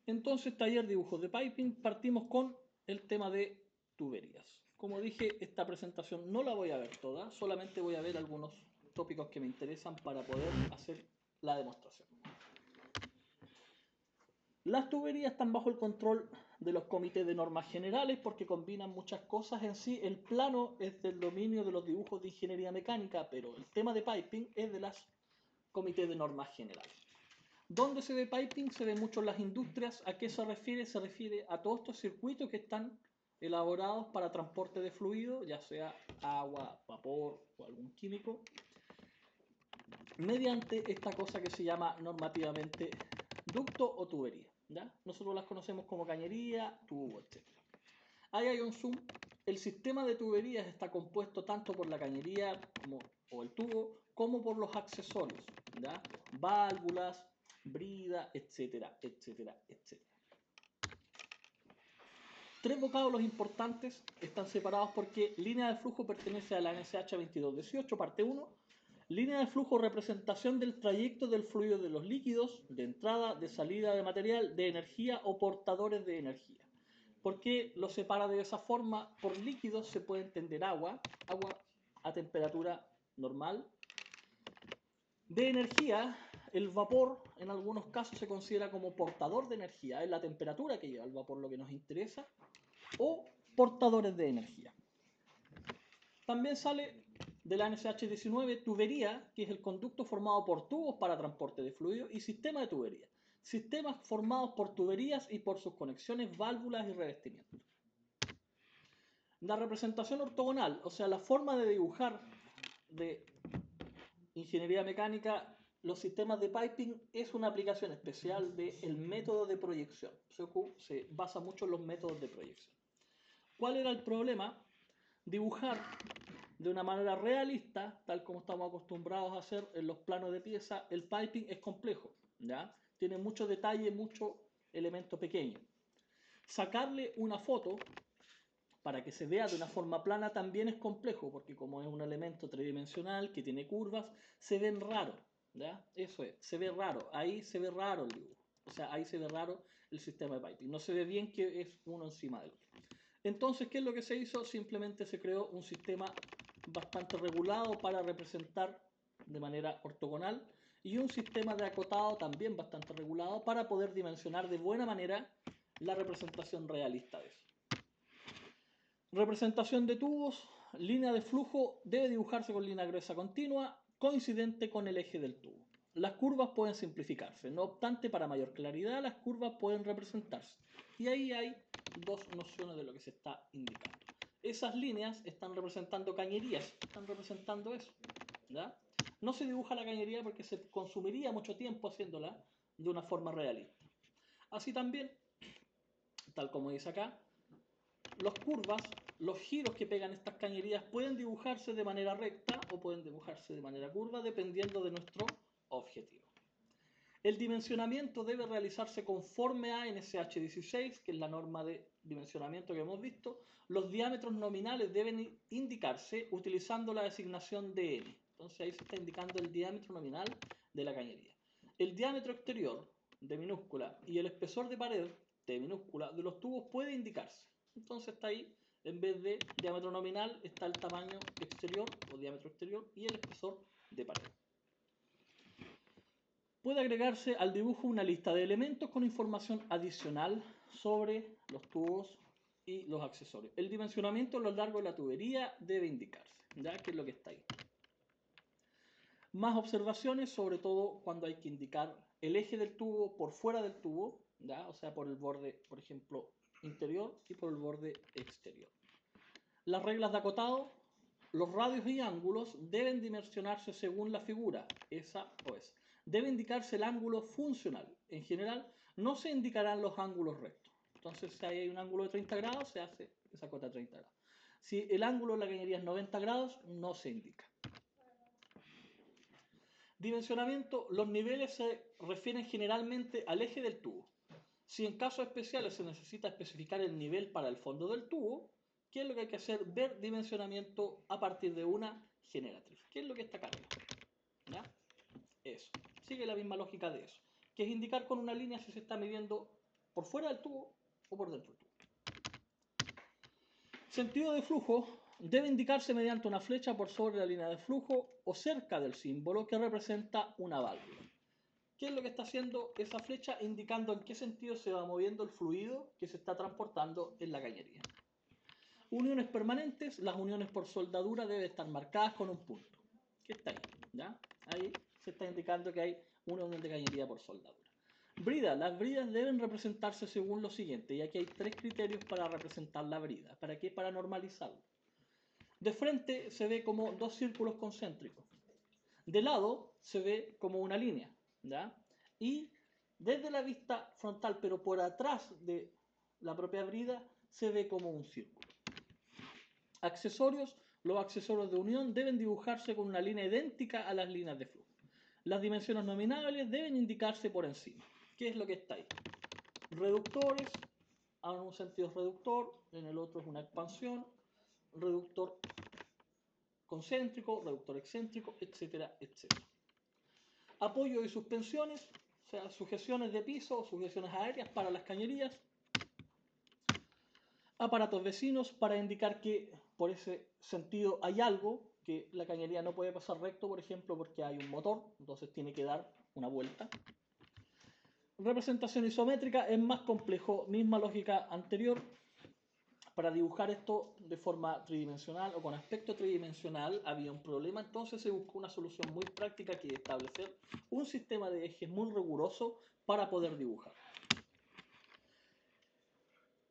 Entonces, taller dibujos de piping, partimos con el tema de tuberías. Como dije, esta presentación no la voy a ver toda, solamente voy a ver algunos tópicos que me interesan para poder hacer la demostración. Las tuberías están bajo el control de los comités de normas generales porque combinan muchas cosas en sí. El plano es del dominio de los dibujos de ingeniería mecánica, pero el tema de piping es de las comités de normas generales. ¿Dónde se ve piping? Se ve mucho en las industrias. ¿A qué se refiere? Se refiere a todos estos circuitos que están elaborados para transporte de fluido, ya sea agua, vapor o algún químico, mediante esta cosa que se llama normativamente ducto o tubería. ¿ya? Nosotros las conocemos como cañería, tubo, etc. Ahí hay un zoom. El sistema de tuberías está compuesto tanto por la cañería o el tubo como por los accesorios, ¿ya? Válvulas, brida, etcétera, etcétera, etcétera. Tres vocablos importantes están separados porque línea de flujo pertenece a la NSH 2218, parte 1. Línea de flujo, representación del trayecto del fluido de los líquidos, de entrada, de salida de material, de energía o portadores de energía. ¿Por qué lo separa de esa forma? Por líquidos se puede entender agua a temperatura normal. De energía, el vapor en algunos casos se considera como portador de energía, es la temperatura que lleva el vapor lo que nos interesa, o portadores de energía. También sale de la NSH19 tubería, que es el conducto formado por tubos para transporte de fluido, y sistema de tubería. Sistemas formados por tuberías y por sus conexiones, válvulas y revestimientos. La representación ortogonal, o sea, la forma de dibujar de ingeniería mecánica, los sistemas de piping es una aplicación especial del método de proyección. Se basa mucho en los métodos de proyección. ¿Cuál era el problema? Dibujar de una manera realista, tal como estamos acostumbrados a hacer en los planos de pieza, el piping es complejo, ¿ya? Tiene mucho detalle, mucho elemento pequeño. Sacarle una foto para que se vea de una forma plana también es complejo, porque como es un elemento tridimensional que tiene curvas, se ven raro, ¿ya? Eso es, se ve raro, ahí se ve raro el dibujo, o sea, ahí se ve raro el sistema de piping, no se ve bien que es uno encima del otro. Entonces, ¿qué es lo que se hizo? Simplemente se creó un sistema bastante regulado para representar de manera ortogonal y un sistema de acotado también bastante regulado para poder dimensionar de buena manera la representación realista de eso. Representación de tubos, línea de flujo debe dibujarse con línea gruesa continua, coincidente con el eje del tubo. Las curvas pueden simplificarse, no obstante, para mayor claridad, las curvas pueden representarse. Y ahí hay dos nociones de lo que se está indicando. Esas líneas están representando cañerías, están representando eso. ¿ya? No se dibuja la cañería porque se consumiría mucho tiempo haciéndola de una forma realista. Así también, tal como dice acá, los curvas, los giros que pegan estas cañerías pueden dibujarse de manera recta o pueden dibujarse de manera curva dependiendo de nuestro objetivo. El dimensionamiento debe realizarse conforme a NSH16, que es la norma de dimensionamiento que hemos visto. Los diámetros nominales deben indicarse utilizando la designación de N. Entonces ahí se está indicando el diámetro nominal de la cañería. El diámetro exterior de minúscula y el espesor de pared de minúscula de los tubos puede indicarse. Entonces está ahí, en vez de diámetro nominal, está el tamaño exterior o diámetro exterior y el espesor de pared. Puede agregarse al dibujo una lista de elementos con información adicional sobre los tubos y los accesorios. El dimensionamiento a lo largo de la tubería debe indicarse, ¿ya? Que es lo que está ahí. Más observaciones, sobre todo cuando hay que indicar el eje del tubo por fuera del tubo, ¿ya? O sea, por el borde, por ejemplo, interior y por el borde exterior. Las reglas de acotado, los radios y ángulos deben dimensionarse según la figura, esa o esa. Debe indicarse el ángulo funcional. En general, no se indicarán los ángulos rectos. Entonces, si hay un ángulo de 30 grados, se hace esa cota de 30 grados. Si el ángulo de la cañería es 90 grados, no se indica. Dimensionamiento, los niveles se refieren generalmente al eje del tubo. Si en casos especiales se necesita especificar el nivel para el fondo del tubo, ¿qué es lo que hay que hacer? Ver dimensionamiento a partir de una generatriz. ¿Qué es lo que está acá? ¿Ya? Eso. Sigue la misma lógica de eso. Que es indicar con una línea si se está midiendo por fuera del tubo o por dentro del tubo. Sentido de flujo debe indicarse mediante una flecha por sobre la línea de flujo o cerca del símbolo que representa una válvula. ¿Qué es lo que está haciendo esa flecha? Indicando en qué sentido se va moviendo el fluido que se está transportando en la cañería. Uniones permanentes, las uniones por soldadura deben estar marcadas con un punto, que está ahí, ¿ya? Ahí se está indicando que hay una unión de cañería por soldadura. Brida, las bridas deben representarse según lo siguiente, y aquí hay 3 criterios para representar la brida. ¿Para qué? Para normalizarlo. De frente se ve como 2 círculos concéntricos. De lado se ve como una línea, ¿ya? Y desde la vista frontal, pero por atrás de la propia brida, se ve como un círculo. Accesorios. Los accesorios de unión deben dibujarse con una línea idéntica a las líneas de flujo. Las dimensiones nominables deben indicarse por encima. ¿Qué es lo que está ahí? Reductores, en un sentido es reductor, en el otro es una expansión, reductor concéntrico, reductor excéntrico, etcétera, etcétera. Apoyo y suspensiones, o sea, sujeciones de piso, sujeciones aéreas para las cañerías. Aparatos vecinos para indicar que por ese sentido hay algo, que la cañería no puede pasar recto, por ejemplo, porque hay un motor, entonces tiene que dar una vuelta. Representación isométrica es más complejo, misma lógica anterior. Para dibujar esto de forma tridimensional o con aspecto tridimensional había un problema, entonces se buscó una solución muy práctica que es establecer un sistema de ejes muy riguroso para poder dibujar.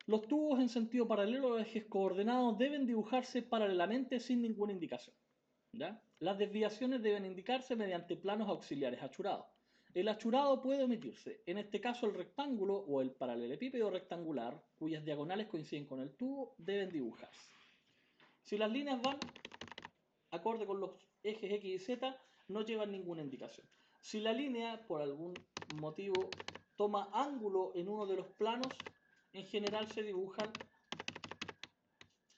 Los tubos en sentido paralelo a los ejes coordenados deben dibujarse paralelamente sin ninguna indicación, ¿ya? Las desviaciones deben indicarse mediante planos auxiliares achurados. El achurado puede omitirse, en este caso el rectángulo o el paralelepípedo rectangular, cuyas diagonales coinciden con el tubo, deben dibujarse. Si las líneas van acorde con los ejes X y Z, no llevan ninguna indicación. Si la línea, por algún motivo, toma ángulo en uno de los planos, en general se dibujan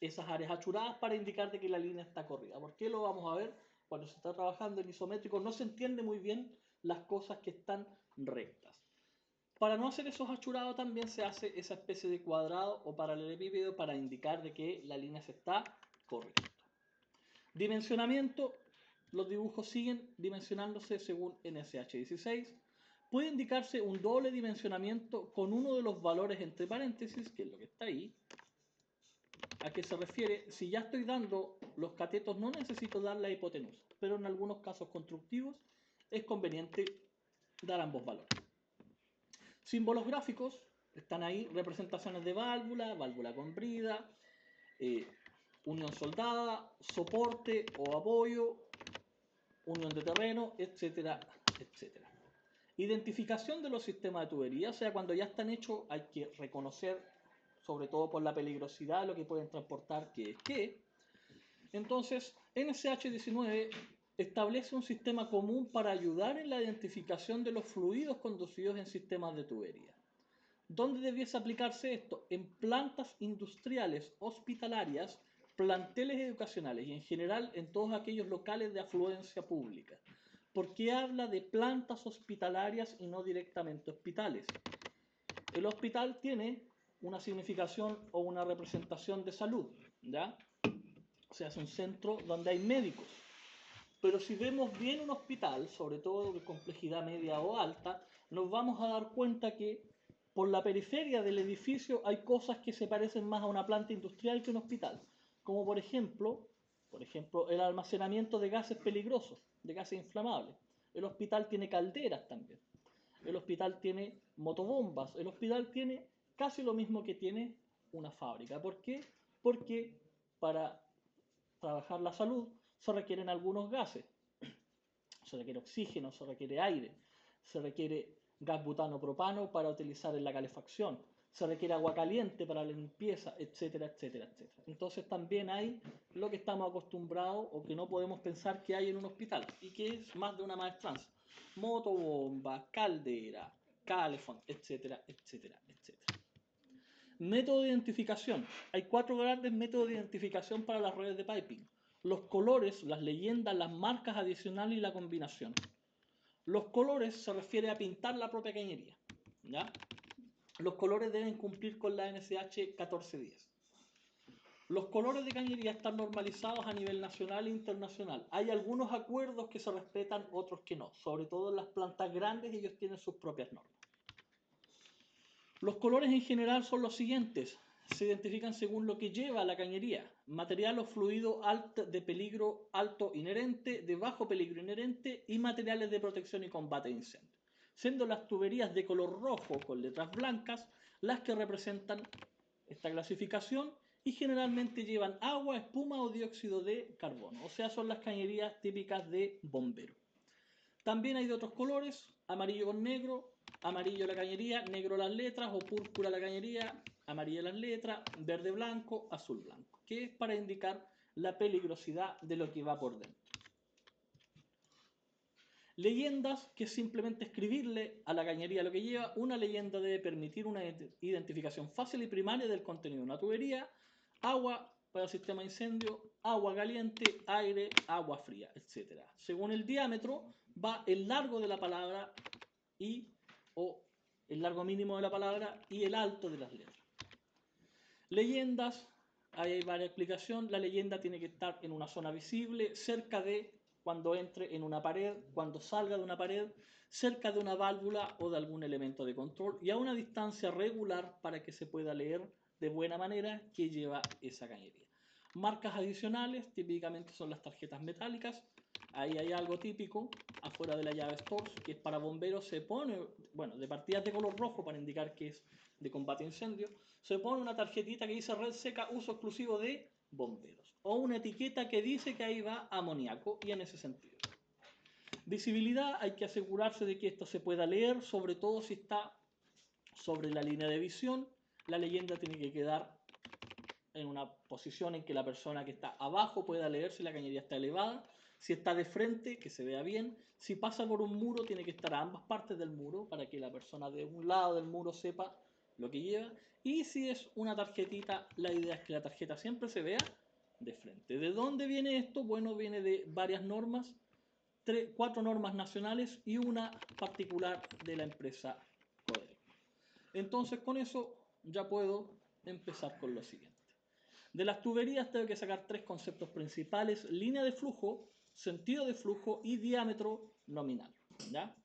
esas áreas achuradas para indicar de que la línea está corrida. ¿Por qué? Lo vamos a ver cuando se está trabajando en isométrico. No se entiende muy bien las cosas que están rectas. Para no hacer esos achurados también se hace esa especie de cuadrado o paralelepípedo para indicar de que la línea se está corriendo. Dimensionamiento. Los dibujos siguen dimensionándose según NSH 16. Puede indicarse un doble dimensionamiento con uno de los valores entre paréntesis, que es lo que está ahí. ¿A qué se refiere? Si ya estoy dando los catetos, no necesito dar la hipotenusa, pero en algunos casos constructivos es conveniente dar ambos valores. Símbolos gráficos, están ahí representaciones de válvula, válvula con brida, unión soldada, soporte o apoyo, unión de terreno, etcétera, etcétera. Identificación de los sistemas de tubería, o sea, cuando ya están hechos hay que reconocer, sobre todo por la peligrosidad, lo que pueden transportar, qué es qué. Entonces, NSH 19 establece un sistema común para ayudar en la identificación de los fluidos conducidos en sistemas de tubería. ¿Dónde debiese aplicarse esto? En plantas industriales, hospitalarias, planteles educacionales y en general en todos aquellos locales de afluencia pública. ¿Por qué habla de plantas hospitalarias y no directamente hospitales? El hospital tiene una significación o una representación de salud, ¿ya? O sea, es un centro donde hay médicos. Pero si vemos bien un hospital, sobre todo de complejidad media o alta, nos vamos a dar cuenta que por la periferia del edificio hay cosas que se parecen más a una planta industrial que un hospital. Como por ejemplo, el almacenamiento de gases peligrosos, de gases inflamables. El hospital tiene calderas también. El hospital tiene motobombas. El hospital tiene casi lo mismo que tiene una fábrica. ¿Por qué? Porque para trabajar la salud se requieren algunos gases. Se requiere oxígeno, se requiere aire, se requiere gas butano propano para utilizar en la calefacción, se requiere agua caliente para la limpieza, etcétera, etcétera, etcétera. Entonces también hay lo que estamos acostumbrados o que no podemos pensar que hay en un hospital y que es más de una maestranza. Motobomba, caldera, calefón, etcétera, etcétera, etcétera. Método de identificación. Hay 4 grandes métodos de identificación para las redes de piping. Los colores, las leyendas, las marcas adicionales y la combinación. Los colores se refiere a pintar la propia cañería, ¿ya? los colores deben cumplir con la NSH 1410. Los colores de cañería están normalizados a nivel nacional e internacional. Hay algunos acuerdos que se respetan, otros que no. Sobre todo en las plantas grandes, ellos tienen sus propias normas. Los colores en general son los siguientes. Se identifican según lo que lleva la cañería. Material o fluido de peligro alto inherente, de bajo peligro inherente y materiales de protección y combate de incendio. Siendo las tuberías de color rojo con letras blancas las que representan esta clasificación y generalmente llevan agua, espuma o dióxido de carbono. O sea, son las cañerías típicas de bombero. También hay de otros colores, amarillo con negro, amarillo la cañería, negro las letras o púrpura la cañería, amarilla las letras, verde blanco, azul blanco, que es para indicar la peligrosidad de lo que va por dentro. Leyendas, que es simplemente escribirle a la cañería lo que lleva. Una leyenda debe permitir una identificación fácil y primaria del contenido de una tubería. Agua para el sistema de incendio, agua caliente, aire, agua fría, etc. Según el diámetro va el largo de la palabra o el largo mínimo de la palabra y el alto de las letras. Leyendas, ahí hay varias explicaciones. La leyenda tiene que estar en una zona visible, cerca de cuando entre en una pared, cuando salga de una pared, cerca de una válvula o de algún elemento de control y a una distancia regular para que se pueda leer de buena manera que lleva esa cañería. Marcas adicionales típicamente son las tarjetas metálicas. Ahí hay algo típico afuera de la llave Stores, que es para bomberos. Se pone, bueno, de partidas de color rojo para indicar que es de combate a incendio. Se pone una tarjetita que dice red seca, uso exclusivo de bomberos. O una etiqueta que dice que ahí va amoníaco y en ese sentido. Visibilidad, hay que asegurarse de que esto se pueda leer, sobre todo si está sobre la línea de visión. La leyenda tiene que quedar en una posición en que la persona que está abajo pueda leer si la cañería está elevada. Si está de frente, que se vea bien. Si pasa por un muro, tiene que estar a ambas partes del muro para que la persona de un lado del muro sepa lo que lleva. Y si es una tarjetita, la idea es que la tarjeta siempre se vea de frente. ¿De dónde viene esto? Bueno, viene de varias normas, 4 normas nacionales y una particular de la empresa Codelco. Entonces con eso ya puedo empezar con lo siguiente. De las tuberías tengo que sacar 3 conceptos principales: línea de flujo, sentido de flujo y diámetro nominal. ¿Ya?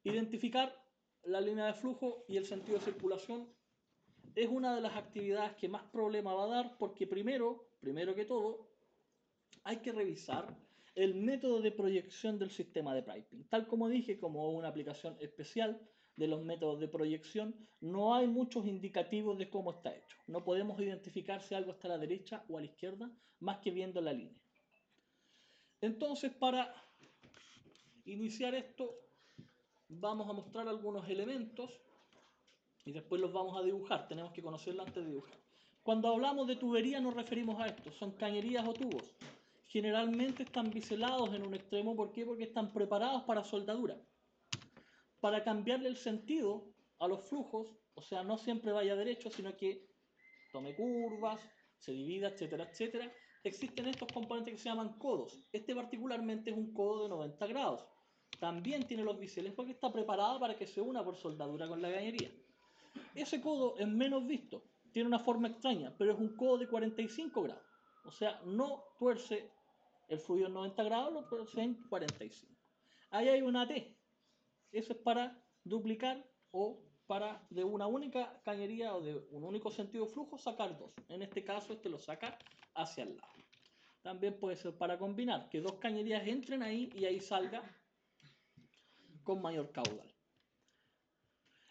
Identificar la línea de flujo y el sentido de circulación es una de las actividades que más problema va a dar, porque primero que todo, hay que revisar el método de proyección del sistema de piping. Tal como dije, como una aplicación especial de los métodos de proyección, no hay muchos indicativos de cómo está hecho. No podemos identificar si algo está a la derecha o a la izquierda, más que viendo la línea. Entonces, para iniciar esto, vamos a mostrar algunos elementos y después los vamos a dibujar. Tenemos que conocerlo antes de dibujar. Cuando hablamos de tubería nos referimos a esto. Son cañerías o tubos. Generalmente están biselados en un extremo. ¿Por qué? Porque están preparados para soldadura. Para cambiarle el sentido a los flujos, o sea, no siempre vaya derecho, sino que tome curvas, se divida, etcétera, etcétera, existen estos componentes que se llaman codos. Este particularmente es un codo de 90 grados. También tiene los biseles porque está preparado para que se una por soldadura con la cañería. Ese codo es menos visto, tiene una forma extraña, pero es un codo de 45 grados. O sea, no tuerce el fluido en 90 grados, lo tuerce en 45. Ahí hay una T. Eso es para duplicar o para de una única cañería o de un único sentido de flujo sacar 2. En este caso, este lo saca hacia el lado. También puede ser para combinar, que 2 cañerías entren ahí y ahí salga con mayor caudal.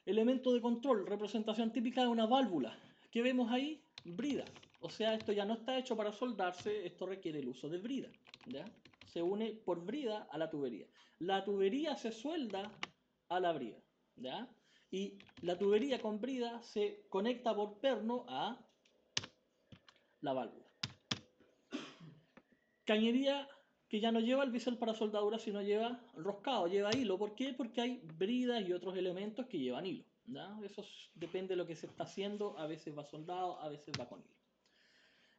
Elemento de control, representación típica de una válvula. ¿Qué vemos ahí? Brida. O sea, esto ya no está hecho para soldarse, esto requiere el uso de brida. ¿Ya? Se une por brida a la tubería. La tubería se suelda a la brida. ¿Ya? Y la tubería con brida se conecta por perno a la válvula. Cañería que ya no lleva el bisel para soldadura, sino lleva roscado, lleva hilo. ¿Por qué? Porque hay bridas y otros elementos que llevan hilo. ¿Ya? Eso depende de lo que se está haciendo. A veces va soldado, a veces va con hilo.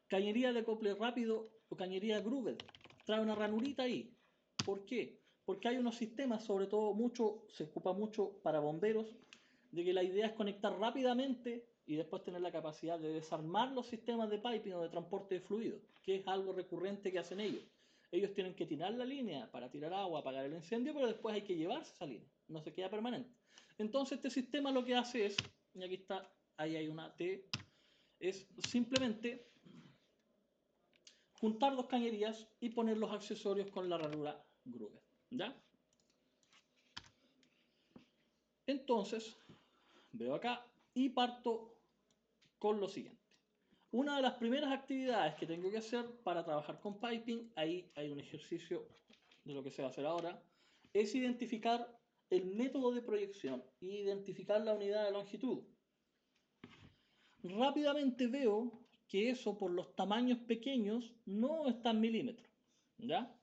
Cañería de acople rápido o cañería grooved. Trae una ranurita ahí. ¿Por qué? Porque hay unos sistemas, sobre todo se ocupa mucho para bomberos, de que la idea es conectar rápidamente y después tener la capacidad de desarmar los sistemas de piping o de transporte de fluido, que es algo recurrente que hacen ellos. Ellos tienen que tirar la línea para tirar agua, apagar el incendio, pero después hay que llevarse esa línea, no se queda permanente. Entonces este sistema lo que hace es, y aquí está, ahí hay una T, es simplemente juntar dos cañerías y poner los accesorios con la ranura Gruber, ¿ya? Entonces, veo acá y parto con lo siguiente. Una de las primeras actividades que tengo que hacer para trabajar con piping, ahí hay un ejercicio de lo que se va a hacer ahora, es identificar el método de proyección e identificar la unidad de longitud. Rápidamente veo que eso por los tamaños pequeños no está en milímetros, ¿ya?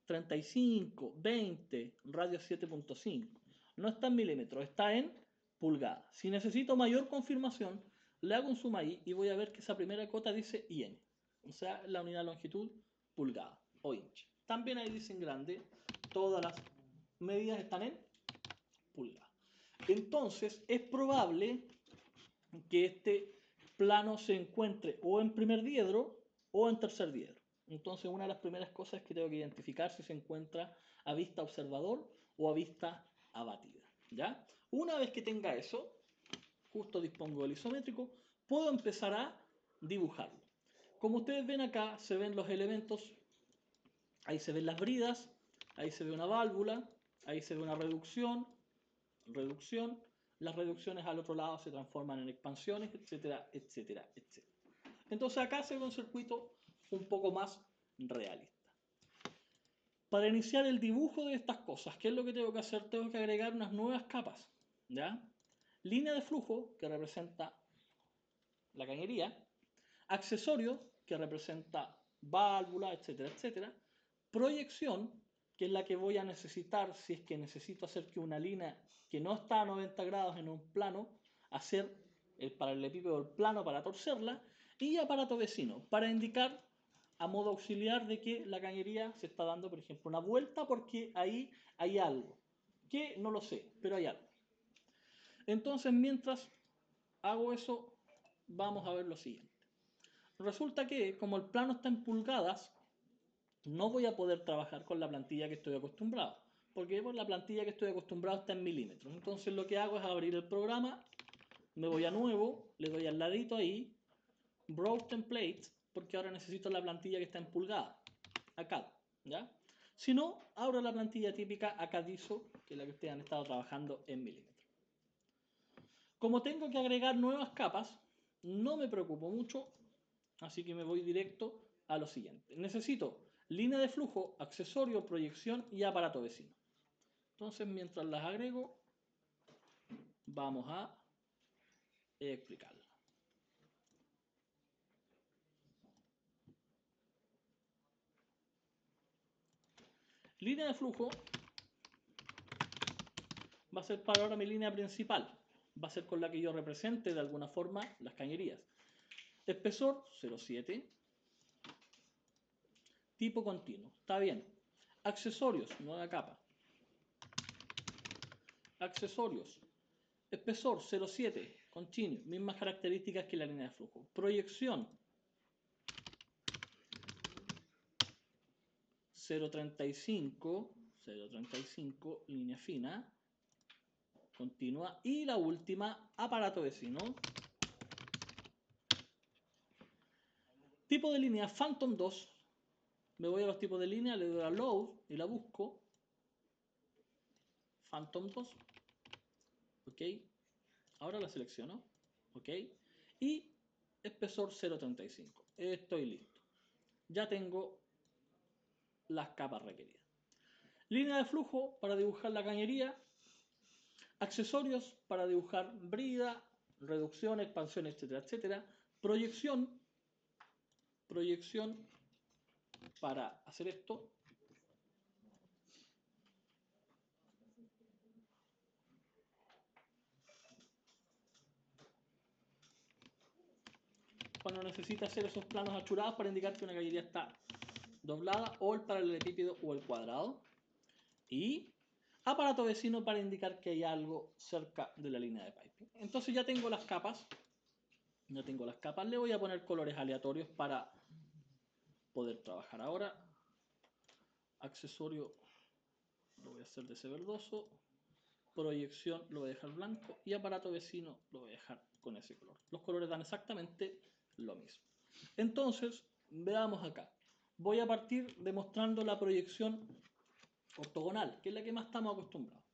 35, 20, radio 7.5, no está en milímetros, está en pulgadas. Si necesito mayor confirmación, le hago un zoom ahí y voy a ver que esa primera cota dice IN, o sea, la unidad de longitud pulgada o inch. También ahí dice en grande, todas las medidas están en pulgadas. Entonces, es probable que este plano se encuentre o en primer diedro o en tercer diedro. Entonces, una de las primeras cosas es que tengo que identificar si se encuentra a vista observador o a vista abatida, ¿ya? Una vez que tenga eso, justo dispongo del isométrico, puedo empezar a dibujarlo. Como ustedes ven acá, se ven los elementos, ahí se ven las bridas, ahí se ve una válvula, ahí se ve una reducción, las reducciones al otro lado se transforman en expansiones, etcétera, etcétera, etcétera. Entonces acá se ve un circuito un poco más realista. Para iniciar el dibujo de estas cosas, ¿qué es lo que tengo que hacer? Tengo que agregar unas nuevas capas, ¿ya? Línea de flujo, que representa la cañería, accesorio, que representa válvula, etcétera, etcétera, proyección, que es la que voy a necesitar si es que necesito hacer que una línea que no está a 90 grados en un plano, hacer el paralelepípedo del plano para torcerla, y aparato vecino, para indicar a modo auxiliar de que la cañería se está dando, por ejemplo, una vuelta porque ahí hay algo, que no lo sé, pero hay algo. Entonces, mientras hago eso, vamos a ver lo siguiente. Resulta que, como el plano está en pulgadas, no voy a poder trabajar con la plantilla que estoy acostumbrado, porque pues, la plantilla que estoy acostumbrado está en milímetros. Entonces lo que hago es abrir el programa, me voy a nuevo, le doy al ladito ahí, Browse Templates, porque ahora necesito la plantilla que está en pulgadas, acá, ¿ya? Si no, abro la plantilla típica ACADISO, que es la que ustedes han estado trabajando en milímetros. Como tengo que agregar nuevas capas, no me preocupo mucho, así que me voy directo a lo siguiente. Necesito línea de flujo, accesorio, proyección y aparato vecino. Entonces, mientras las agrego, vamos a explicarlo. Línea de flujo va a ser para ahora mi línea principal. Va a ser con la que yo represente de alguna forma las cañerías. Espesor 0,7. Tipo continuo. Está bien. Accesorios, nueva capa. Accesorios. Espesor 0,7. Continuo. Mismas características que la línea de flujo. Proyección 0,35, línea fina, continua, y la última, aparato vecino. Tipo de línea Phantom 2, me voy a los tipos de línea, le doy a Load y la busco. Phantom 2, ok, ahora la selecciono, ok, y espesor 0,35, estoy listo. Ya tengo las capas requeridas. Línea de flujo para dibujar la cañería. Accesorios para dibujar brida, reducción, expansión, etcétera, etcétera. Proyección para hacer esto. Cuando necesita hacer esos planos achurados para indicar que una cañería está doblada, o el paralelepípedo o el cuadrado. Y aparato vecino para indicar que hay algo cerca de la línea de piping. Entonces ya tengo las capas. Le voy a poner colores aleatorios para poder trabajar. Ahora, accesorio lo voy a hacer de ese verdoso, proyección lo voy a dejar blanco y aparato vecino lo voy a dejar con ese color. Los colores dan exactamente lo mismo. Entonces, veamos acá. Voy a partir demostrando la proyección ortogonal, que es la que más estamos acostumbrados.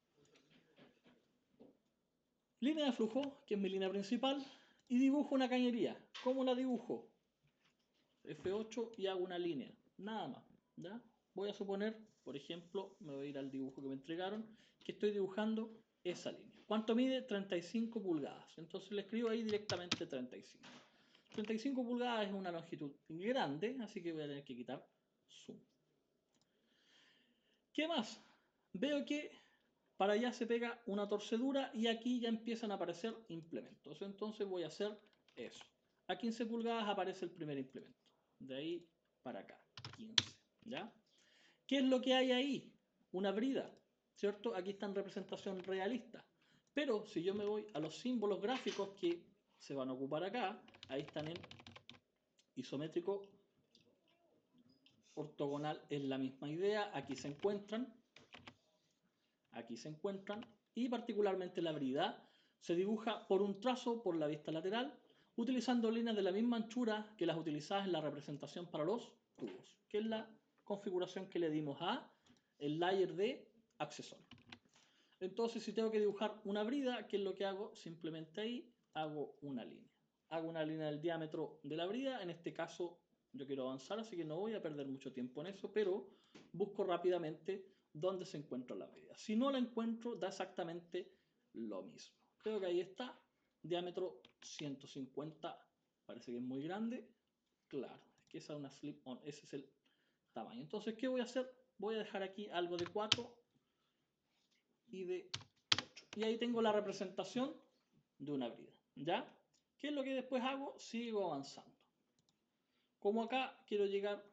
Línea de flujo, que es mi línea principal, y dibujo una cañería. ¿Cómo la dibujo? F8 y hago una línea, nada más, ¿ya? Voy a suponer, por ejemplo, me voy a ir al dibujo que me entregaron, que estoy dibujando esa línea. ¿Cuánto mide? 35 pulgadas. Entonces le escribo ahí directamente 35. 35 pulgadas es una longitud grande, así que voy a tener que quitar zoom. ¿Qué más? Veo que para allá se pega una torcedura y aquí ya empiezan a aparecer implementos. Entonces voy a hacer eso. A 15 pulgadas aparece el primer implemento. De ahí para acá, 15. ¿Ya? ¿Qué es lo que hay ahí? Una brida, ¿cierto? Aquí está en representación realista. Pero si yo me voy a los símbolos gráficos que se van a ocupar acá, ahí están en isométrico, ortogonal, es la misma idea. Aquí se encuentran, y particularmente la brida se dibuja por un trazo por la vista lateral, utilizando líneas de la misma anchura que las utilizadas en la representación para los tubos, que es la configuración que le dimos a el layer de accesorio. Entonces, si tengo que dibujar una brida, ¿qué es lo que hago? Simplemente ahí hago una línea. Hago una línea del diámetro de la brida. En este caso, yo quiero avanzar, así que no voy a perder mucho tiempo en eso, pero busco rápidamente dónde se encuentra la brida. Si no la encuentro, da exactamente lo mismo. Creo que ahí está. Diámetro 150. Parece que es muy grande. Claro, es que esa es una slip-on. Ese es el tamaño. Entonces, ¿qué voy a hacer? Voy a dejar aquí algo de 4 y de 8. Y ahí tengo la representación de una brida. ¿Ya? ¿Qué es lo que después hago? Sigo avanzando. Como acá quiero llegar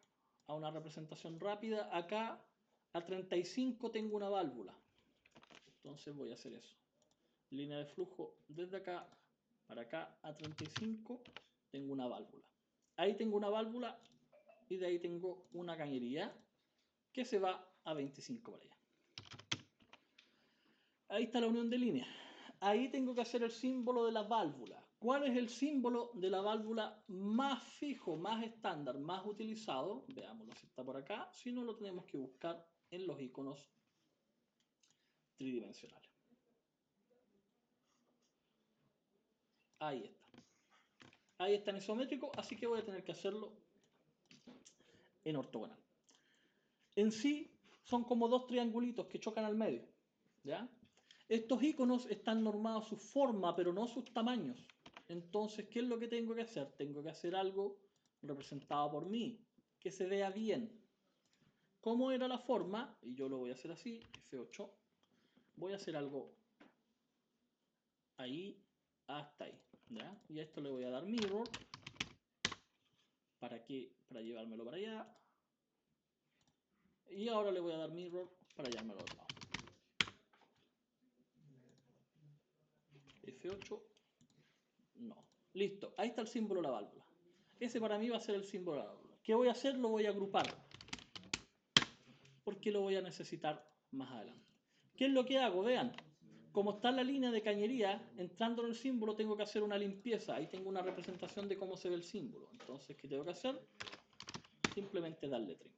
a una representación rápida, acá a 35 tengo una válvula. Entonces voy a hacer eso. Línea de flujo desde acá para acá a 35 tengo una válvula. Ahí tengo una válvula y de ahí tengo una cañería que se va a 25 para allá. Ahí está la unión de líneas. Ahí tengo que hacer el símbolo de la válvula. ¿Cuál es el símbolo de la válvula más fijo, más estándar, más utilizado? Veámoslo si está por acá. Si no, lo tenemos que buscar en los iconos tridimensionales. Ahí está. Ahí está en isométrico, así que voy a tener que hacerlo en ortogonal. En sí, son como dos triangulitos que chocan al medio, ¿ya? Estos iconos están normados su forma, pero no sus tamaños. Entonces, ¿qué es lo que tengo que hacer? Tengo que hacer algo representado por mí, que se vea bien. ¿Cómo era la forma? Y yo lo voy a hacer así, F8. Voy a hacer algo ahí hasta ahí, ¿ya? Y a esto le voy a dar mirror. ¿Para qué? Para llevármelo para allá. Y ahora le voy a dar mirror para llevármelo al otro lado. F8. No. Listo. Ahí está el símbolo de la válvula. Ese para mí va a ser el símbolo de la válvula. ¿Qué voy a hacer? Lo voy a agrupar. Porque lo voy a necesitar más adelante. ¿Qué es lo que hago? Vean. Como está la línea de cañería, entrando en el símbolo tengo que hacer una limpieza. Ahí tengo una representación de cómo se ve el símbolo. Entonces, ¿qué tengo que hacer? Simplemente darle trim.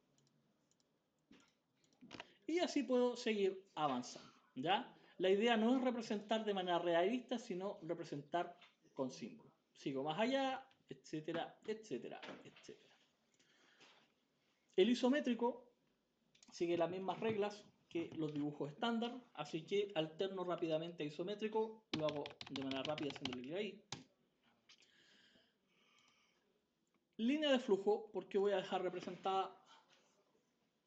Y así puedo seguir avanzando, ¿ya? La idea no es representar de manera realista, sino representar con símbolos. Sigo más allá, etcétera, etcétera, etcétera. El isométrico sigue las mismas reglas que los dibujos estándar, así que alterno rápidamente a isométrico, lo hago de manera rápida haciéndole clic ahí. Línea de flujo, porque voy a dejar representada,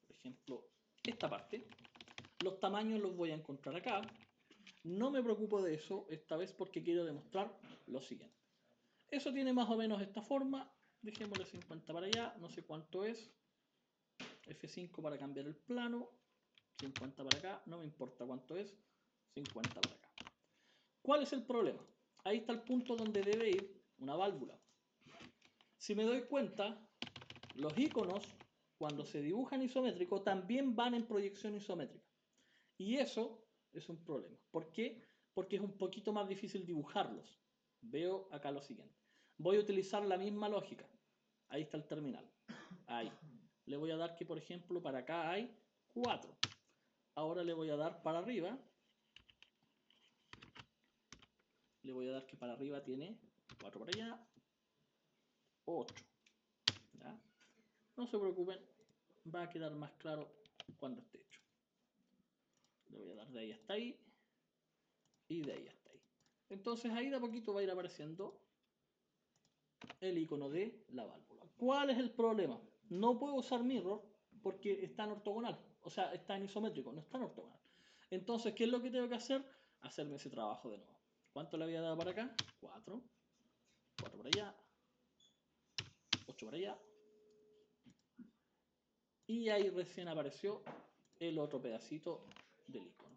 por ejemplo, esta parte. Los tamaños los voy a encontrar acá. No me preocupo de eso esta vez porque quiero demostrar lo siguiente. Eso tiene más o menos esta forma. Dejémosle 50 para allá, no sé cuánto es. F5 para cambiar el plano. 50 para acá, no me importa cuánto es, 50 para acá. ¿Cuál es el problema? Ahí está el punto donde debe ir una válvula. Si me doy cuenta, los iconos, cuando se dibujan isométricos, también van en proyección isométrica. Y eso es un problema. ¿Por qué? Porque es un poquito más difícil dibujarlos. Veo acá lo siguiente. Voy a utilizar la misma lógica. Ahí está el terminal. Ahí. Le voy a dar que, por ejemplo, para acá hay 4. Ahora le voy a dar para arriba. Le voy a dar que para arriba tiene 4 para allá. 8. ¿Ya? No se preocupen. Va a quedar más claro cuando esté hecho. Le voy a dar de ahí hasta ahí. Y de ahí hasta ahí. Entonces ahí de a poquito va a ir apareciendo el icono de la válvula. ¿Cuál es el problema? No puedo usar mirror porque está en ortogonal. O sea, está en isométrico, no está en ortogonal. Entonces, ¿qué es lo que tengo que hacer? Hacerme ese trabajo de nuevo. ¿Cuánto le había dado para acá? 4. 4 para allá. 8 para allá. Y ahí recién apareció el otro pedacito del icono.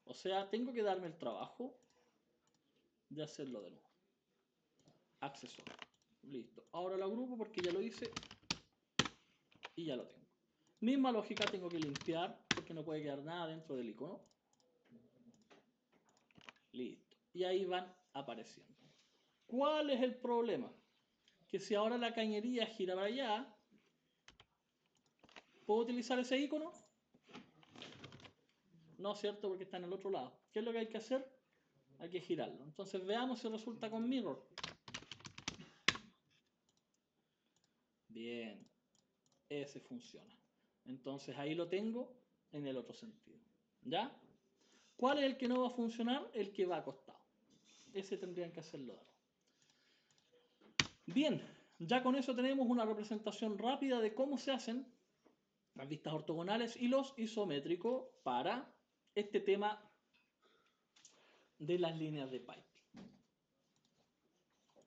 O sea, tengo que darme el trabajo de hacerlo de nuevo. Accesorio. Listo. Ahora lo agrupo porque ya lo hice y ya lo tengo. Misma lógica, tengo que limpiar porque no puede quedar nada dentro del icono. Listo. Y ahí van apareciendo. ¿Cuál es el problema? Que si ahora la cañería gira para allá, ¿puedo utilizar ese icono? No, ¿cierto? Porque está en el otro lado. ¿Qué es lo que hay que hacer? Hay que girarlo. Entonces veamos si resulta con mirror. Bien. Ese funciona. Entonces ahí lo tengo en el otro sentido. ¿Ya? ¿Cuál es el que no va a funcionar? El que va acostado. Ese tendrían que hacerlo de nuevo. Bien, ya con eso tenemos una representación rápida de cómo se hacen las vistas ortogonales y los isométricos para este tema de las líneas de Python.